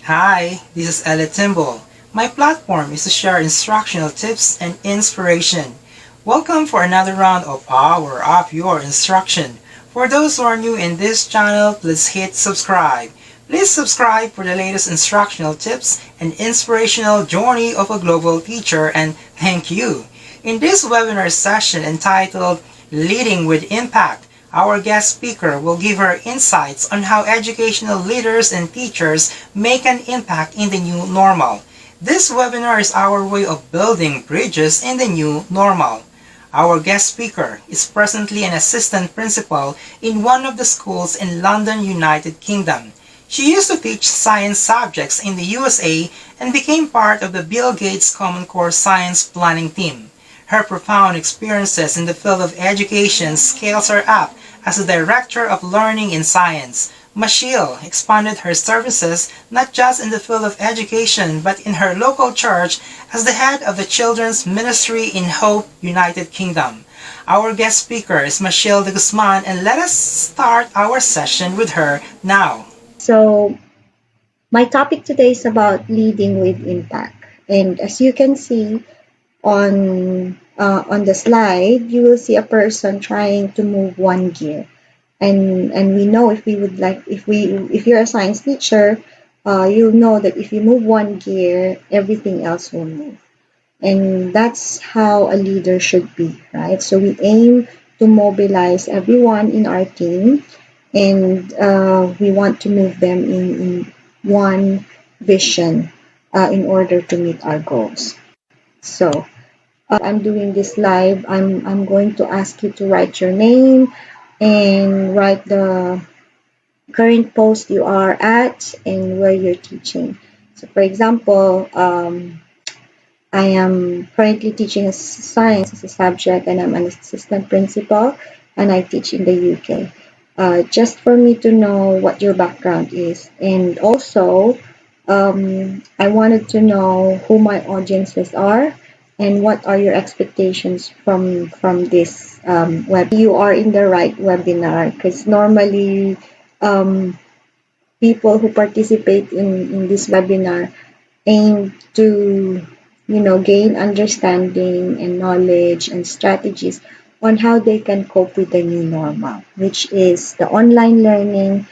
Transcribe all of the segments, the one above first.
Hi, this is Ellie Timble. My platform is to share instructional tips and inspiration. Welcome for another round of Power Up Your Instruction. For those who are new in this channel, please hit subscribe. Please subscribe for the latest instructional tips and inspirational journey of a global teacher, and thank you. In this webinar session entitled Leading with Impact, our guest speaker will give her insights on how educational leaders and teachers make an impact in the new normal. This webinar is our way of building bridges in the new normal. Our guest speaker is presently an assistant principal in one of the schools in London, United Kingdom. She used to teach science subjects in the USA and became part of the Bill Gates Common Core Science Planning Team. Her profound experiences in the field of education scales her up as a Director of Learning in Science. Machil expanded her services not just in the field of education but in her local church as the head of the Children's Ministry in Hope, United Kingdom. Our guest speaker is Machil de Guzman, and let us start our session with her now. So, my topic today is about leading with impact. And as you can see on the slide, you will see a person trying to move one gear. And we know if you're a science teacher, you'll know that if you move one gear, everything else will move. And that's how a leader should be, right? So we aim to mobilize everyone in our team, and we want to move them in one vision in order to meet our goals. So I'm doing this live. I'm going to ask you to write your name and write the current post you are at and where you're teaching. So, for example, I am currently teaching science as a subject, and I'm an assistant principal, and I teach in the UK. Just for me to know what your background is, and also I wanted to know who my audiences are and what are your expectations from this You are in the right webinar because normally um, people who participate in this webinar aim to gain understanding and knowledge and strategies on how they can cope with the new normal, which is the online learning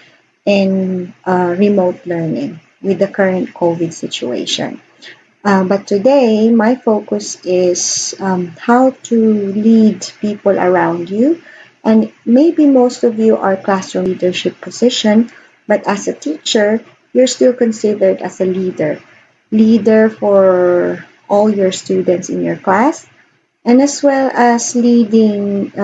and remote learning with the current COVID situation. But today, my focus is how to lead people around you. And maybe most of you are classroom leadership position, but as a teacher, you're still considered as a leader. Leader for all your students in your class, and as well as leading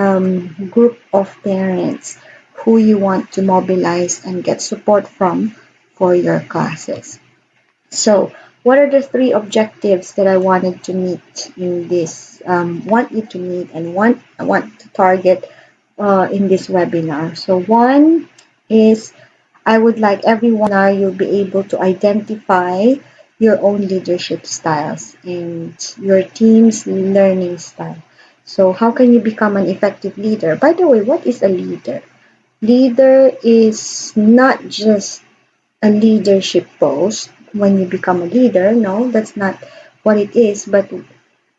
group of parents who you want to mobilize and get support from for your classes. So, what are the three objectives that I wanted to meet in this? Want you to meet and I want to target in this webinar. So, one is I would like everyone you'll be able to identify your own leadership styles and your team's learning style. So, how can you become an effective leader? By the way, what is a leader? Leader is not just a leadership post when you become a leader. No, that's not what it is. But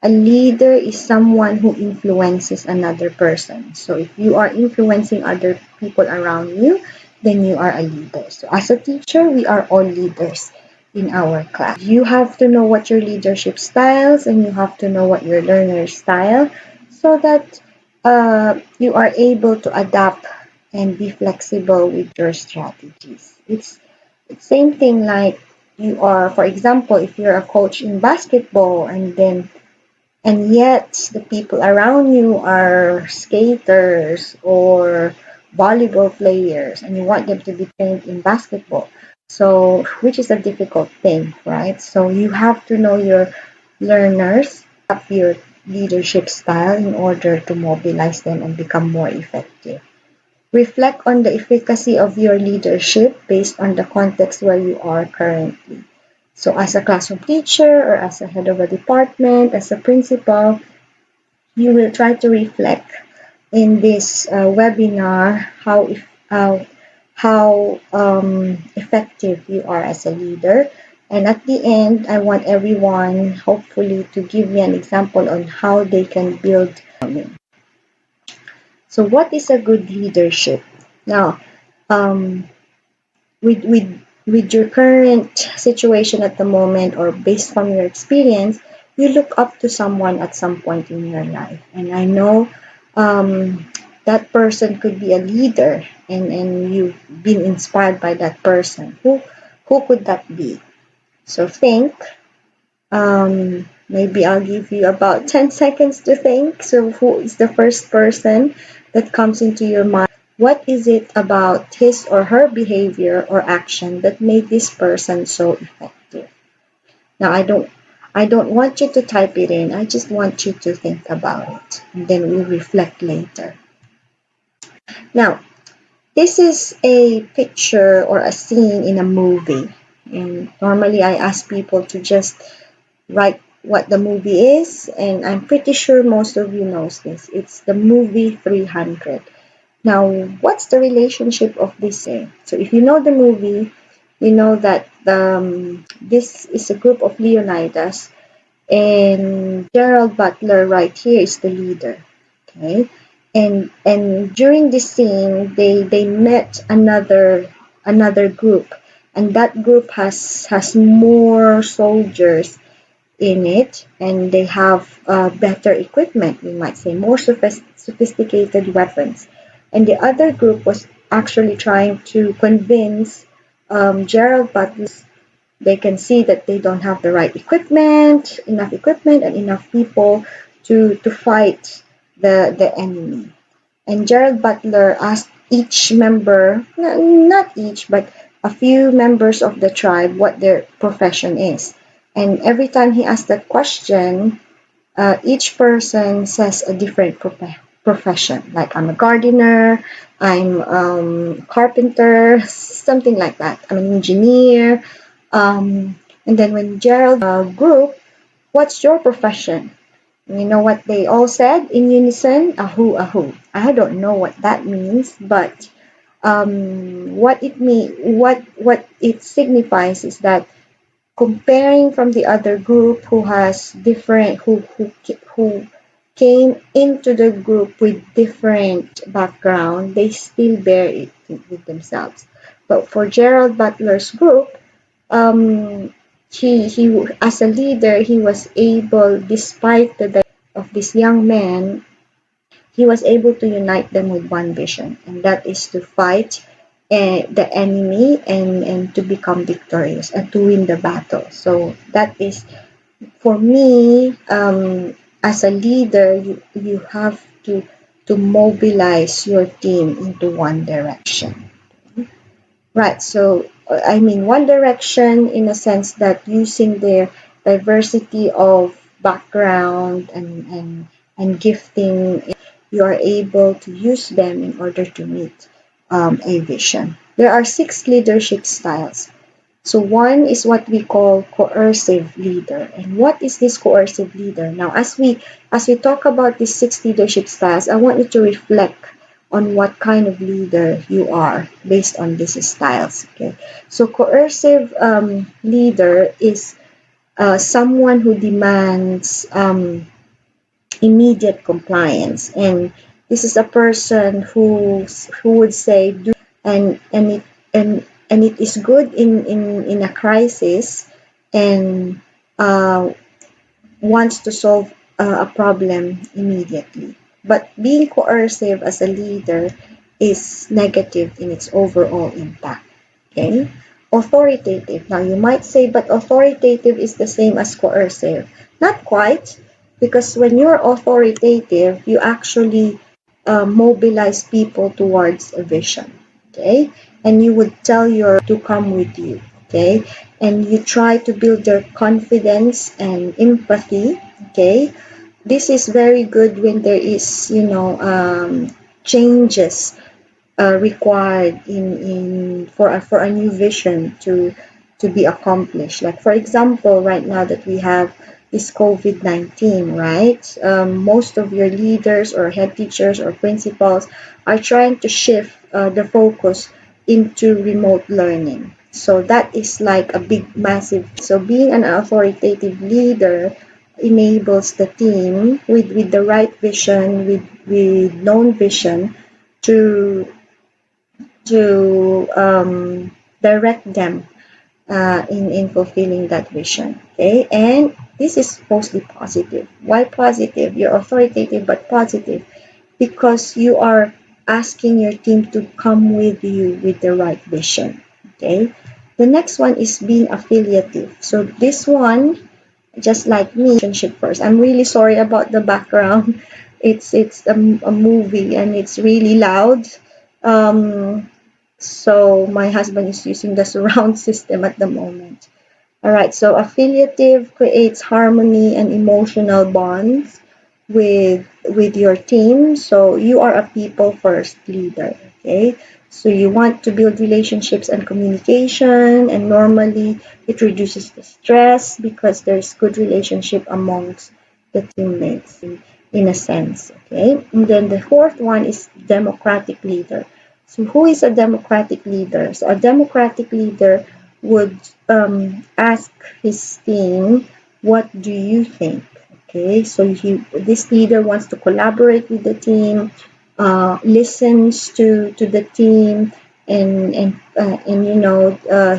a leader is someone who influences another person. So if you are influencing other people around you, then you are a leader. So as a teacher, we are all leaders in our class. You have to know what your leadership styles and you have to know what your learner style so that you are able to adapt and be flexible with your strategies. It's same thing like you are, for example, if you're a coach in basketball and yet the people around you are skaters or volleyball players and you want them to be trained in basketball. So, which is a difficult thing, right? So, you have to know your learners, up your leadership style in order to mobilize them and become more effective. Reflect on the efficacy of your leadership based on the context where you are currently. So, as a classroom teacher or as a head of a department, as a principal, you will try to reflect in this webinar how effective you are as a leader. And at the end, I want everyone, hopefully, to give me an example on how they can build. So, what is a good leadership? Now, um, with your current situation at the moment, or based from your experience, you look up to someone at some point in your life. And I know that person could be a leader, and you've been inspired by that person. Who could that be? So think. Maybe I'll give you about 10 seconds to think. So, who is the first person that comes into your mind? What is it about his or her behavior or action that made this person so effective? Now, I don't want you to type it in. I just want you to think about it. And then we'll reflect later. Now, this is a picture or a scene in a movie. And normally I ask people to just write what the movie is, and I'm pretty sure most of you knows this. It's the movie 300. Now, what's the relationship of this thing? So if you know the movie, you know that this is a group of Leonidas, and Gerald Butler right here is the leader. Okay, and during this scene, they met another group, and that group has more soldiers in it, and they have better equipment, we might say, more sophisticated weapons. And the other group was actually trying to convince Gerald Butler. They can see that they don't have the right enough equipment, and enough people to fight the enemy. And Gerald Butler asked each member, not each, but a few members of the tribe, what their profession is. And every time he asked that question, each person says a different profession. Like, I'm a gardener, I'm carpenter, something like that. I'm an engineer. And then when Gerald group, what's your profession? You know what they all said in unison? Ahu, ahu. I don't know what that means, but what it signifies is that, comparing from the other group who has different who came into the group with different background, they still bear it with themselves. But for Gerald Butler's group, um, he as a leader, he was able, despite the of this young man, he was able to unite them with one vision, and that is to fight the enemy, and to become victorious and to win the battle. So that is, for me, as a leader, you have to mobilize your team into one direction. Right. So, I mean, one direction in a sense that, using their diversity of background and gifting, you are able to use them in order to meet a vision. There are 6 leadership styles. So one is what we call coercive leader. And what is this coercive leader? Now, as we talk about these 6 leadership styles, I want you to reflect on what kind of leader you are based on these styles. Okay. So coercive leader is someone who demands immediate compliance, and this is a person who would say do, and it is good in a crisis, and uh, wants to solve a problem immediately. But being coercive as a leader is negative in its overall impact. Okay? Authoritative. Now you might say, but authoritative is the same as coercive. Not quite, because when you're authoritative, you actually mobilize people towards a vision. Okay? And you would tell your to come with you. Okay? And you try to build their confidence and empathy. Okay? This is very good when there is, changes required in for a new vision to be accomplished. Like, for example, right now that we have this COVID-19, right? Most of your leaders or head teachers or principals are trying to shift the focus into remote learning. So that is like a big, massive. So being an authoritative leader enables the team with the right vision, with known vision to direct them in fulfilling that vision. Okay, and this is mostly positive. Why positive? You're authoritative but positive because you are asking your team to come with you with the right vision. Okay, the next one is being affiliative. So this one, just like me, relationship first. I'm really sorry about the background. It's a movie and it's really loud. Um, so my husband is using the surround system at the moment. All right, so affiliative creates harmony and emotional bonds with your team. So you are a people first leader, okay? So you want to build relationships and communication, and normally it reduces the stress because there's good relationship amongst the teammates in a sense, okay? And then the fourth one is democratic leader. So who is a democratic leader? So a democratic leader would ask his team, what do you think? Okay, so this leader wants to collaborate with the team, listens to the team, and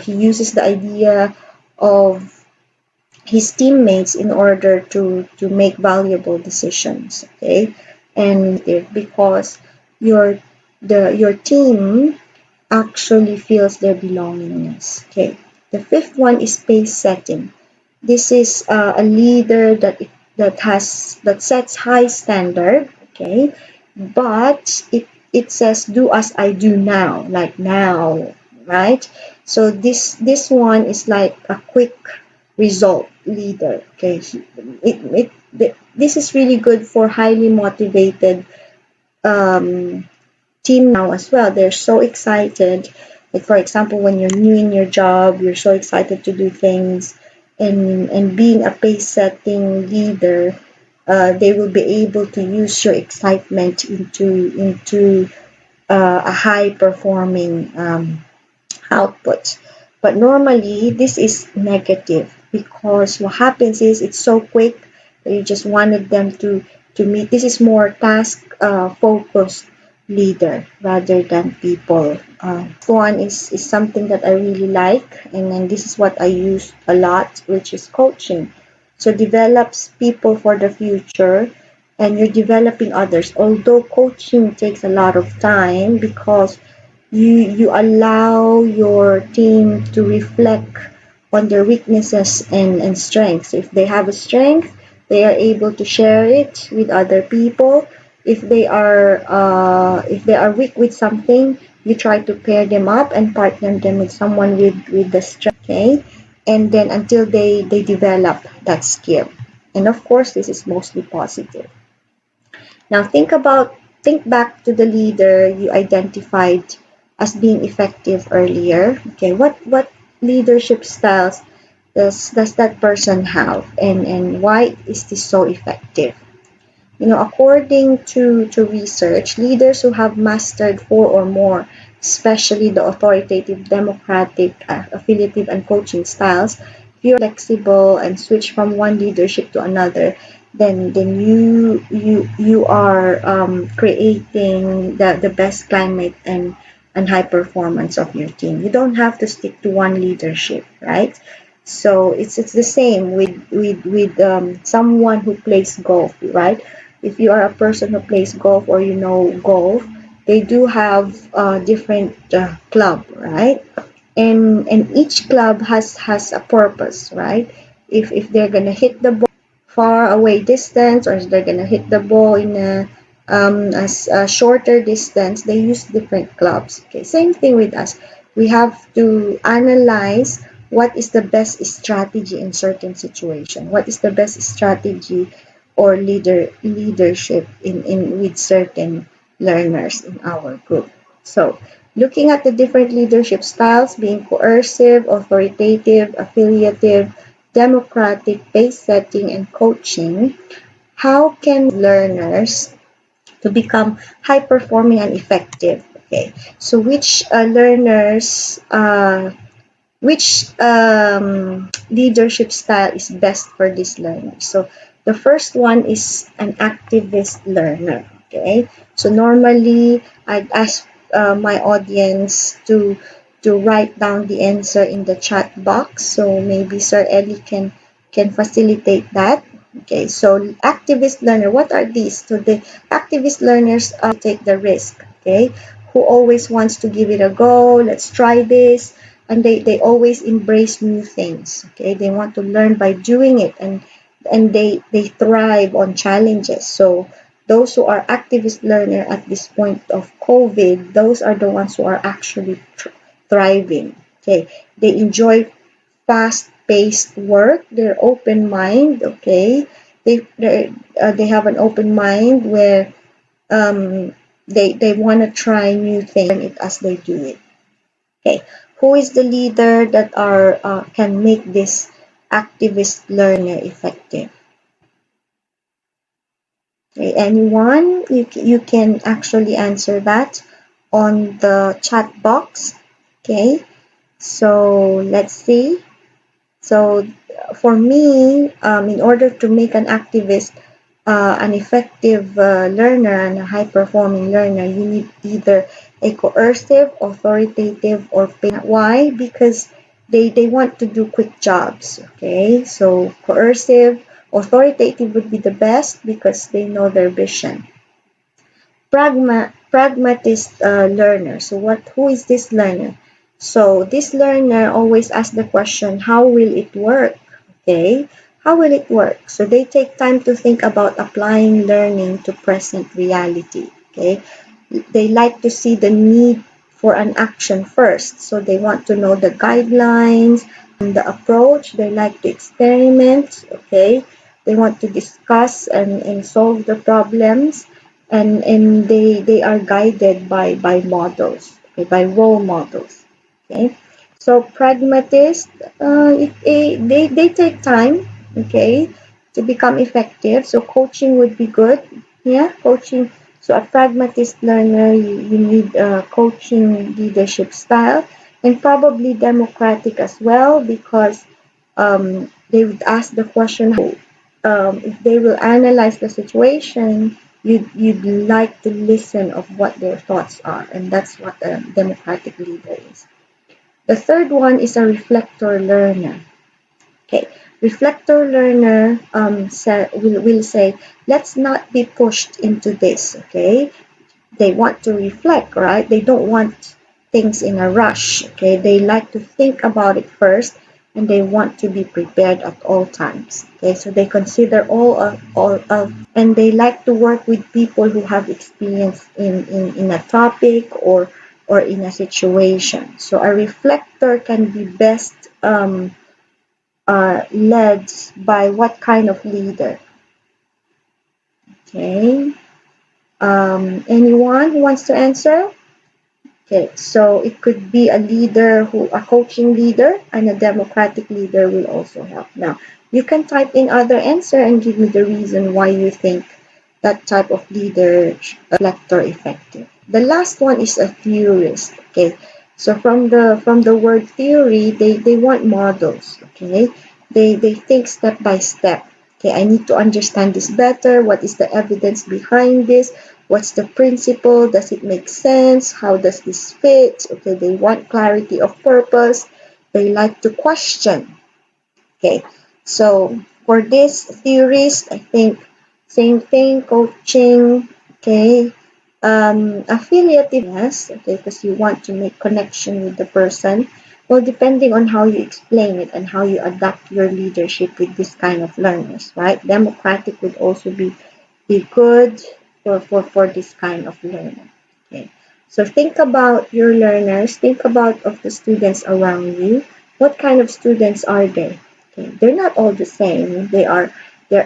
he uses the idea of his teammates in order to make valuable decisions. Okay, and because your your team actually feels their belongingness. Okay, the fifth one is pace setting. This is a leader that sets high standard, okay, but it says do as I do now, like now, right? So this one is like a quick result leader, okay. This is really good for highly motivated um, team now as well. They're so excited. Like for example, when you're new in your job, you're so excited to do things, and being a pace setting leader, they will be able to use your excitement into a high performing output. But normally this is negative because what happens is it's so quick that you just wanted them to meet. This is more task focused leader rather than people. One is something that I really like, and then this is what I use a lot, which is coaching. So develops people for the future, and you're developing others. Although coaching takes a lot of time because you allow your team to reflect on their weaknesses and strengths. So if they have a strength, they are able to share it with other people. If they are weak with something, you try to pair them up and partner them with someone with the strength, okay? And then until they develop that skill. And of course, this is mostly positive. Now think back to the leader you identified as being effective earlier. Okay, what leadership styles does that person have, and why is this so effective? According to research, leaders who have mastered four or more, especially the authoritative, democratic, affiliative, and coaching styles, if you're flexible and switch from one leadership to another, then you are creating the best climate and high performance of your team. You don't have to stick to one leadership, right? So it's the same with someone who plays golf, right? If you are a person who plays golf or you know golf, they do have different club, right? And each club has a purpose, right? If they're gonna hit the ball far away distance, or if they're gonna hit the ball in a shorter distance, they use different clubs. Okay, same thing with us. We have to analyze what is the best strategy in certain situation. What is the best strategy or leadership in with certain learners in our group. So looking at the different leadership styles, being coercive, authoritative, affiliative, democratic, pace setting, and coaching, how can learners to become high performing and effective? Okay, so which leadership style is best for this learner? So the first one is an activist learner. Okay, so normally I'd ask my audience to write down the answer in the chat box. So maybe Sir Ellie can facilitate that. Okay, so activist learner, what are these? So the activist learners take the risk. Okay, who always wants to give it a go. Let's try this, and they always embrace new things. Okay, they want to learn by doing it, and they thrive on challenges. So those who are activist learner at this point of COVID, those are the ones who are actually thriving. Okay, they enjoy fast paced work. They're open mind. Okay, they have an open mind where um, they want to try new things and it as they do it. Okay, who is the leader that are can make this activist learner effective? Okay, anyone? You can actually answer that on the chat box. Okay, so let's see. So for me, in order to make an effective learner and a high performing learner, you need either a coercive, authoritative, or why? Because they want to do quick jobs. Okay, so coercive, authoritative would be the best because they know their vision. Pragmatist learner. So who is this learner? So this learner always asks the question, how will it work? Okay, how will it work? So they take time to think about applying learning to present reality. Okay, they like to see the need for an action first. So they want to know the guidelines, the approach. They like to experiment. Okay, they want to discuss and solve the problems, and they are guided by models, okay, by role models. Okay, so pragmatist, they take time, okay, to become effective. So coaching would be good. Yeah, coaching. So a pragmatist learner, you need a coaching leadership style, and probably democratic as well, because they would ask the question, if they will analyze the situation, you'd like to listen of what their thoughts are, and that's what a democratic leader is. The third one is a reflector learner. Okay, reflector learner will say, let's not be pushed into this. Okay, they want to reflect, right? They don't want things in a rush. Okay, they like to think about it first, and they want to be prepared at all times. Okay, so they consider all of, and they like to work with people who have experience in a topic or in a situation. So a reflector can be best led by what kind of leader? Okay. Anyone who wants to answer? Okay, so it could be a coaching leader, and a democratic leader will also help. Now, you can type in other answer and give me the reason why you think that type of leader reflector effective. The last one is a theorist. Okay, so from the word theory, they want models. Okay, they think step by step. Okay, I need to understand this better. What is the evidence behind this? What's the principle? Does it make sense? How does this fit? Okay, they want clarity of purpose. They like to question. Okay, so for this theorist, I think same thing, coaching, okay, affiliative, yes, okay, because you want to make connection with the person. Well, depending on how you explain it and how you adapt your leadership with this kind of learners, right? Democratic would also be good for this kind of learner. Okay. So think about your learners, think about of the students around you. What kind of students are they? Okay. They're not all the same. They're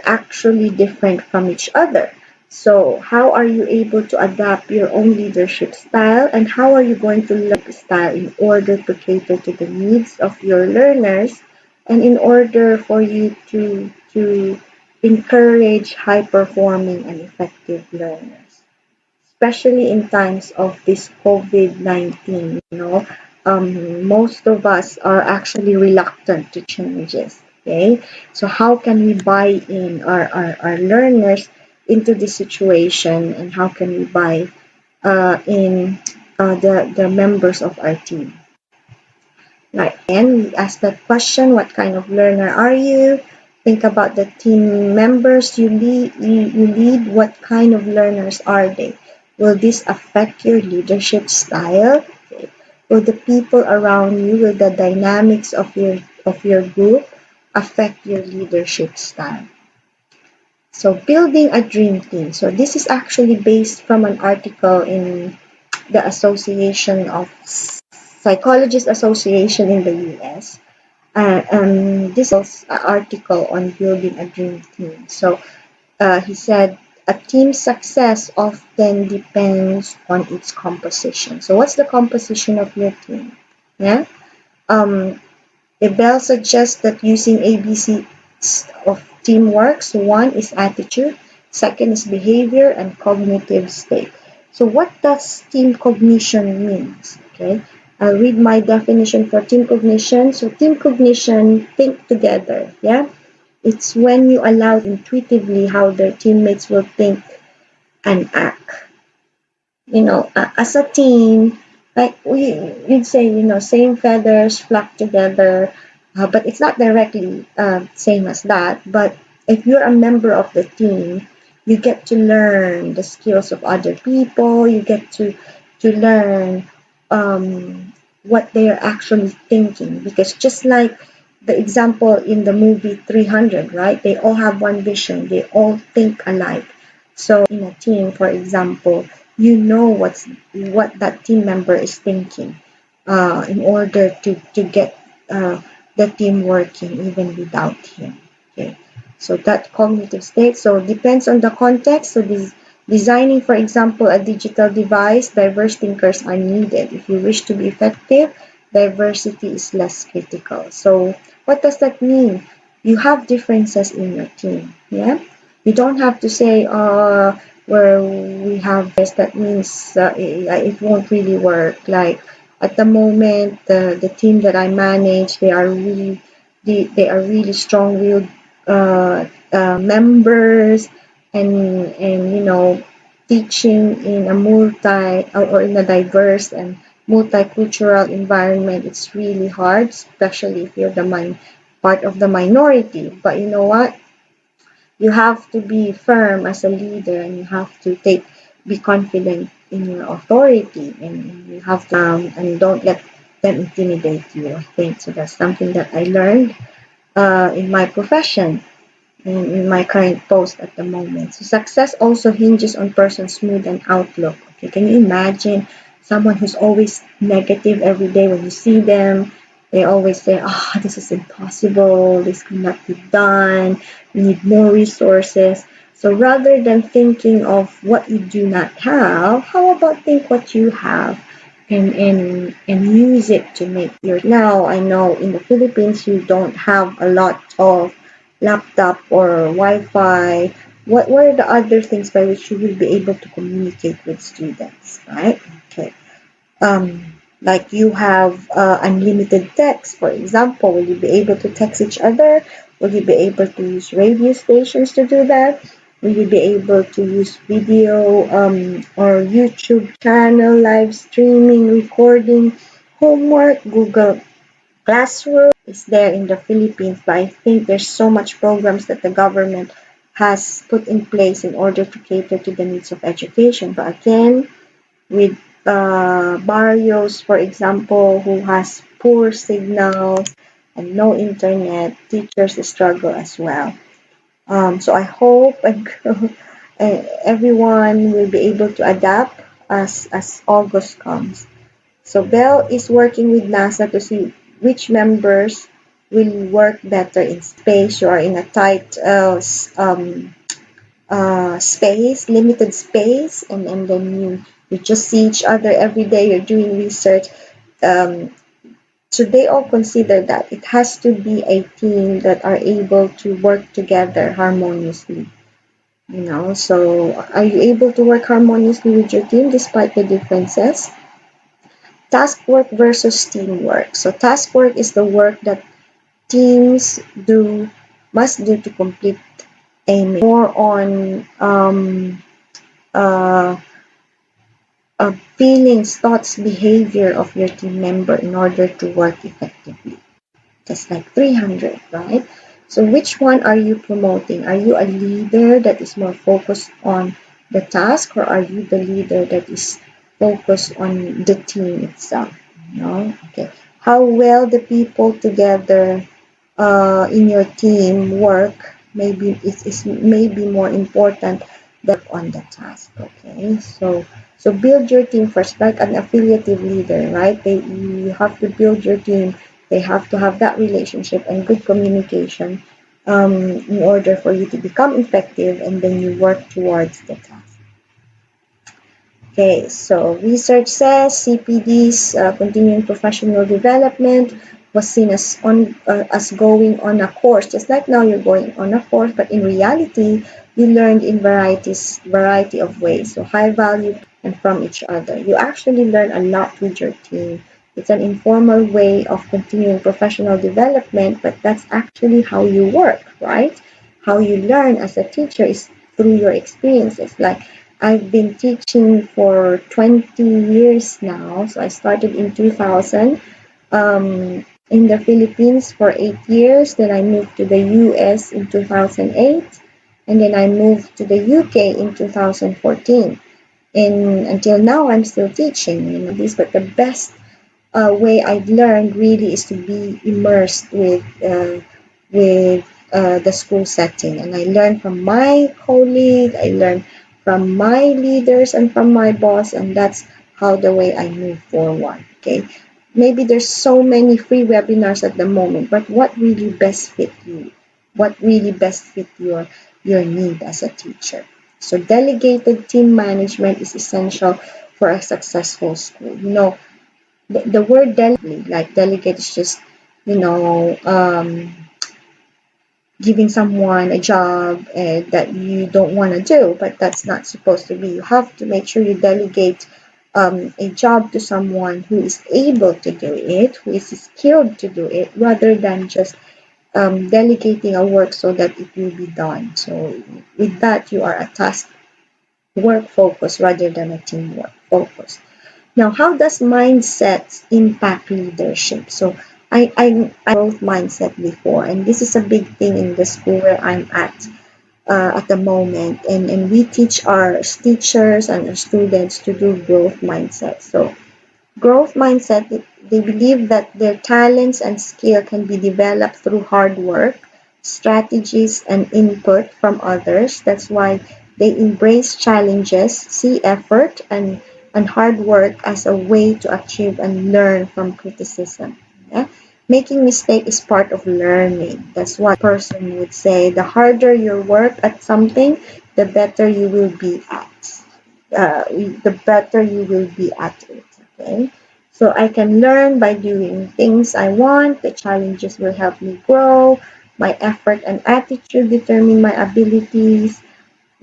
actually different from each other. So how are you able to adapt your own leadership style, and how are you going to learn style in order to cater to the needs of your learners, and in order for you to encourage high performing and effective learners? especially in times of this COVID-19, most of us are actually reluctant to changes. Okay, so how can we buy in our learners into this situation, and how can we buy in the members of our team? Like, and we ask that question, what kind of learner are you? Think about the team members you lead. What kind of learners are they? Will this affect your leadership style? Okay. Will the people around you, will the dynamics of your group affect your leadership style? So building a dream team. So this is actually based from an article in the Association of Psychologists Association in the US. This is an article on building a dream team. So he said a team's success often depends on its composition. So what's the composition of your team? Yeah. Um, Bell suggests that using ABC of teamwork. So one is attitude, second is behavior, and cognitive state. So what does team cognition means? Okay, I'll read my definition for team cognition. So team cognition, think together. Yeah, it's when you allow intuitively how their teammates will think and act. As a team, like we'd say, same feathers flock together, but it's not directly same as that. But if you're a member of the team, you get to learn the skills of other people. You get to learn what they are actually thinking, because just like the example in the movie 300, right? They all have one vision. They all think alike. So in a team, for example, you know what that team member is thinking in order to get the team working even without him. Okay, so that cognitive state. So depends on the context. So this designing, for example, a digital device, diverse thinkers are needed. If you wish to be effective, diversity is less critical. So what does that mean? You have differences in your team. Yeah, you don't have to say, where we have this, that means it won't really work. Like at the moment, the team that I manage, they are really strong-willed members, and teaching in a or in a diverse and multicultural environment, it's really hard, especially if you're part of the minority. But you know what? You have to be firm as a leader, and you have to be confident in your authority, and you have to and don't let them intimidate you. I think so. That's something that I learned in my profession and in my current post at the moment. So success also hinges on person's mood and outlook. Okay, can you imagine someone who's always negative every day? When you see them, they always say, "Oh, this is impossible. This cannot be done. We need more resources." So rather than thinking of what you do not have, how about think what you have, and use it to make your. Now I know in the Philippines you don't have a lot of laptop or Wi-Fi. What are the other things by which you will be able to communicate with students, right? Okay. Like you have unlimited text, for example. Will you be able to text each other? Will you be able to use radio stations to do that? Will you be able to use video or YouTube channel, live streaming, recording, homework, Google Classroom is there in the Philippines, but I think there's so much programs that the government has put in place in order to cater to the needs of education. But again, with barrios, for example, who has poor signals and no internet, teachers struggle as well. So I hope everyone will be able to adapt as August comes. So Bell is working with NASA to see which members will work better in space. You are in a tight space, limited space, and then you just see each other every day. You're doing research. Um, so they all consider that it has to be a team that are able to work together harmoniously. So are you able to work harmoniously with your team despite the differences? Task work versus teamwork. So task work is the work that teams do must do to complete a mission. More on uh, feelings, thoughts, behavior of your team member in order to work effectively. That's like 300, right? So which one are you promoting? Are you a leader that is more focused on the task, or are you the leader that is focused on the team itself? Okay. How well the people together in your team work maybe is maybe more important than on the task. Okay, so build your team first, like an affiliative leader, right? You have to build your team. They have to have that relationship and good communication in order for you to become effective, and then you work towards the task. Okay, so research says CPD's continuing professional development was seen as going on a course, just like now you're going on a course, but in reality, you learned in variety of ways. So high value and from each other. You actually learn a lot with your team. It's an informal way of continuing professional development, but that's actually how you work, right? How you learn as a teacher is through your experiences. Like I've been teaching for 20 years now. So I started in 2000 in the Philippines for 8 years. Then I moved to the US in 2008. And then I moved to the UK in 2014. And until now, I'm still teaching, this. But the best way I've learned really is to be immersed with the school setting, and I learn from my colleague, I learn from my leaders and from my boss, and that's how the way I move forward. Okay, maybe there's so many free webinars at the moment, but what really best fit you? What really best fit your need as a teacher? So delegated team management is essential for a successful school. The word delegate, like delegate is just, you know, giving someone a job that you don't want to do, but that's not supposed to be. You have to make sure you delegate a job to someone who is able to do it, who is skilled to do it, rather than just delegating a work so that it will be done. So with that, you are a task work focus rather than a teamwork focus. Now, how does mindset impact leadership? So I growth mindset before, and this is a big thing in the school where I'm at the moment, and we teach our teachers and our students to do growth mindset. So growth mindset, they believe that their talents and skill can be developed through hard work, strategies, and input from others. That's why they embrace challenges, see effort and hard work as a way to achieve and learn from criticism. Yeah? Making mistake is part of learning. That's why person would say the harder you work at something, the better you will be at the better you will be at it. Okay, so I can learn by doing things I want. The challenges will help me grow. My effort and attitude determine my abilities.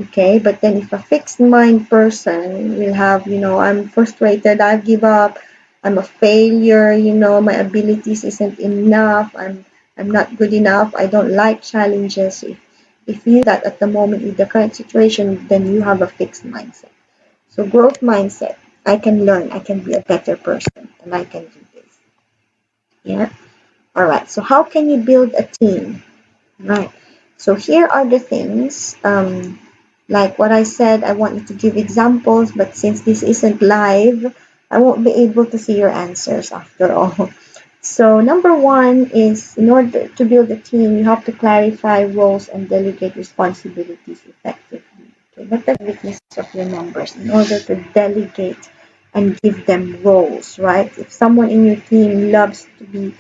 Okay, but then if a fixed mind person will have, I'm frustrated, I give up, I'm a failure, my abilities isn't enough, I'm not good enough, I don't like challenges. If you that at the moment with the current situation, then you have a fixed mindset. So growth mindset, I can learn, I can be a better person, and I can do this. Yeah. All right. So how can you build a team? Right. So here are the things. Like what I said, I want you to give examples, but since this isn't live, I won't be able to see your answers after all. So number one is, in order to build a team, you have to clarify roles and delegate responsibilities effectively. Okay, what are the weaknesses of your members in order to delegate and give them roles, right? If someone in your team loves to be,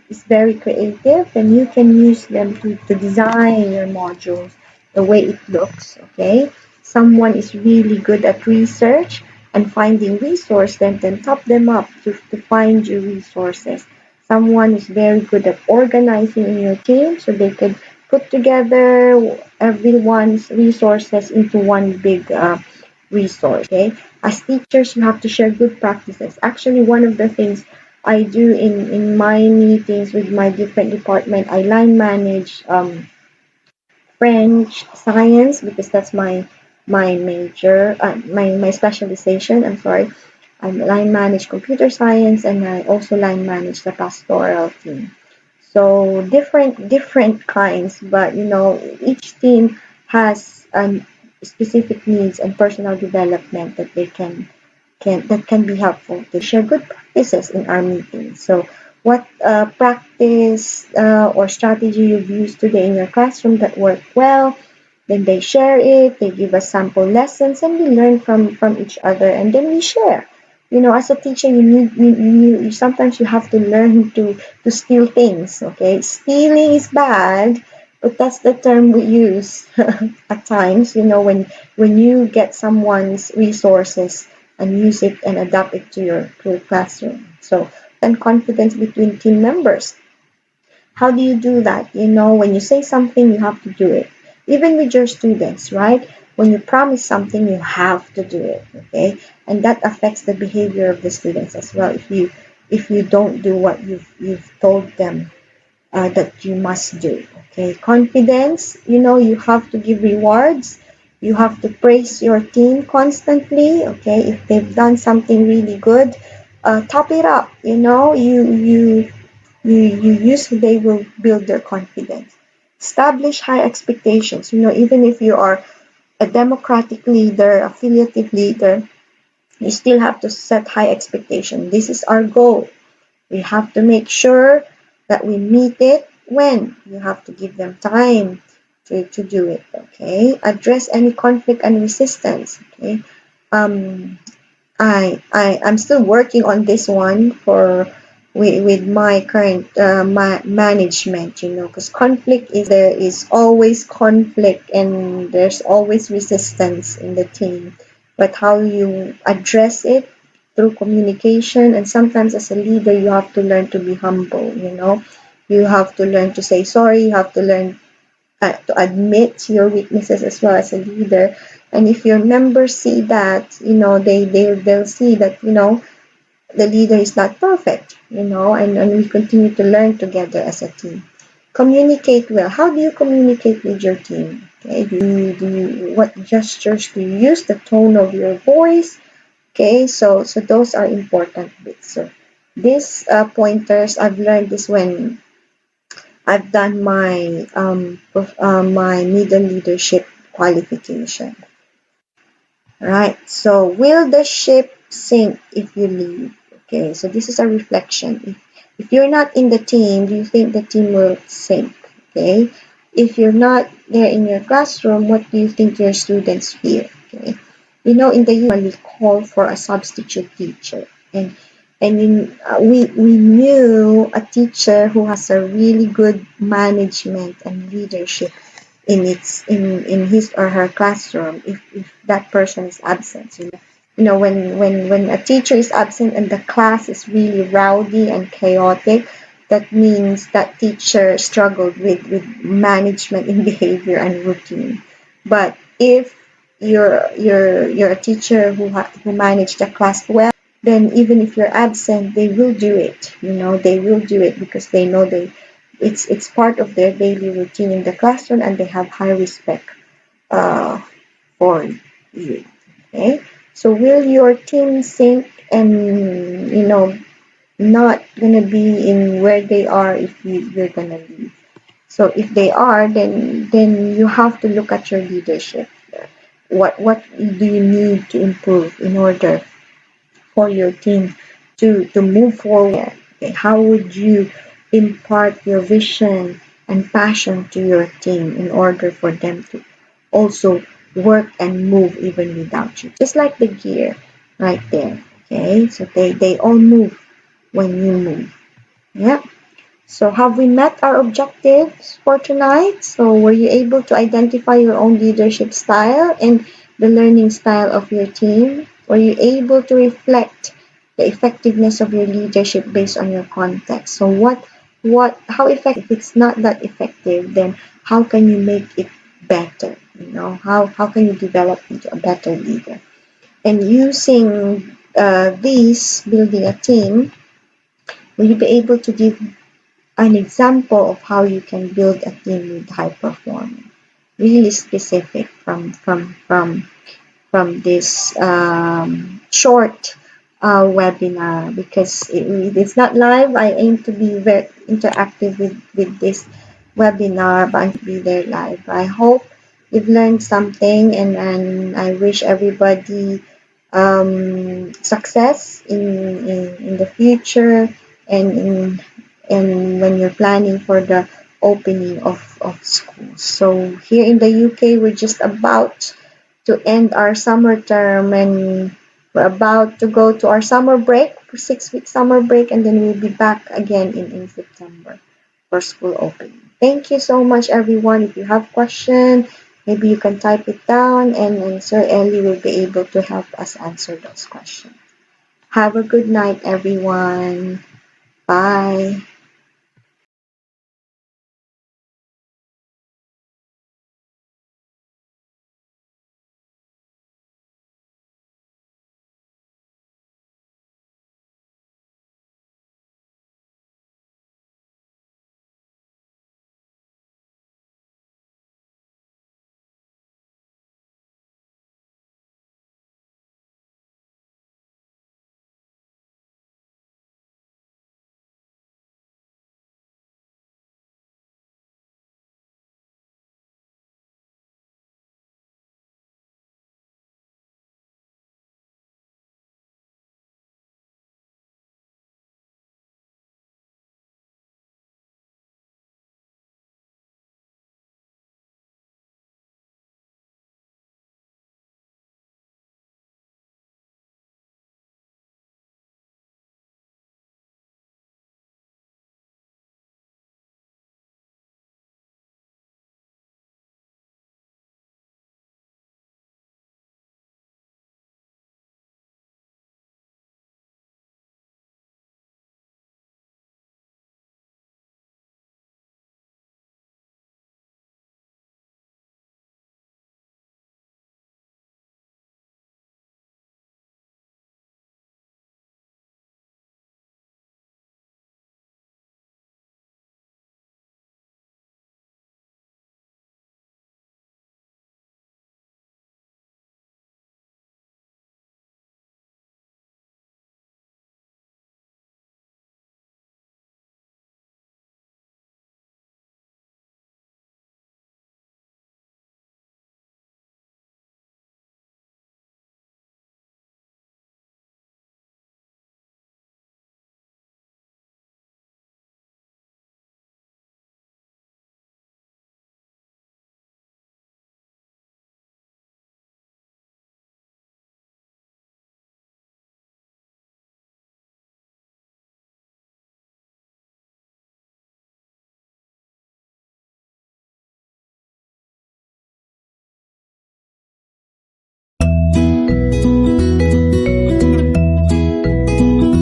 is very creative, then you can use them to design your modules the way it looks, okay? Someone is really good at research and finding resource, then top them up to find your resources. Someone is very good at organizing in your team, so they could put together everyone's resources into one big resource. Okay, as teachers, you have to share good practices. Actually, one of the things I do in my meetings with my different department, I line manage French, science, because that's my major, my specialization. I'm sorry. I line manage computer science, and I also line manage the pastoral team. So different kinds, but each team has specific needs and personal development that they can be helpful to share good practices in our meetings. So what practice or strategy you've used today in your classroom that worked well, then they share it, they give us sample lessons, and we learn from each other, and then we share. As a teacher, sometimes you have to learn to steal things. Okay, stealing is bad, but that's the term we use at times. When you get someone's resources and use it and adapt it to your classroom. So, and confidence between team members. How do you do that? When you say something, you have to do it. Even with your students, right? When you promise something, you have to do it. Okay, and that affects the behavior of the students as well. If you don't do what you've told them that you must do. Okay, confidence. You have to give rewards. You have to praise your team constantly. Okay, if they've done something really good, top it up. You usually they will build their confidence. Establish high expectations. Even if you are a democratic leader, affiliative leader, you still have to set high expectations. This is our goal. We have to make sure that we meet it. When you have to give them time to do it. Okay, address any conflict and resistance. Okay, um, I'm still working on this one with my current management, because conflict there is always conflict and there's always resistance in the team. But how you address it through communication, and sometimes as a leader you have to learn to be humble. You have to learn to say sorry. You have to learn to admit your weaknesses as well as a leader. And if your members see that, they'll see that the leader is not perfect, and we continue to learn together as a team. Communicate well. How do you communicate with your team? Okay, what gestures do you use? The tone of your voice. Okay, so those are important bits. So these pointers, I've learned this when I've done my middle leadership qualification. Right. So will the ship sink if you leave? Okay. So this is a reflection. If you're not in the team, do you think the team will sink? Okay. If you're not there in your classroom, what do you think your students feel? Okay. In the we call for a substitute teacher, and we knew a teacher who has a really good management and leadership in his or her classroom if that person is absent. When a teacher is absent and the class is really rowdy and chaotic, that means that teacher struggled with management in behavior and routine. But if you're a teacher who managed the class well, then even if you're absent, they will do it. They will do it because they know it's part of their daily routine in the classroom, and they have high respect uh, for you. Okay, so will your team sink and not gonna be in where they are if you're gonna leave? So if they are, then you have to look at your leadership. What do you need to improve in order for your team to move forward? Okay, how would you impart your vision and passion to your team in order for them to also work and move even without you? Just like the gear right there. Okay, so they all move when you move. Yeah. So have we met our objectives for tonight? So were you able to identify your own leadership style and the learning style of your team? Were you able to reflect the effectiveness of your leadership based on your context? So how effective? If it's not that effective, then how can you make it better? How can you develop into a better leader? And using these, building a team, will you be able to give an example of how you can build a team with high performing? Really specific from this short webinar, because it's not live. I aim to be very interactive with this webinar, but I'm be there live. I hope you've learned something, and I wish everybody success in the future, and when you're planning for the opening of schools. So here in the UK, we're just about to end our summer term, and we're about to go to our summer break, 6 week summer break, and then we'll be back again in September for school opening. Thank you so much, everyone. If you have questions, maybe you can type it down, and Sir Ellie will be able to help us answer those questions. Have a good night, everyone. Bye.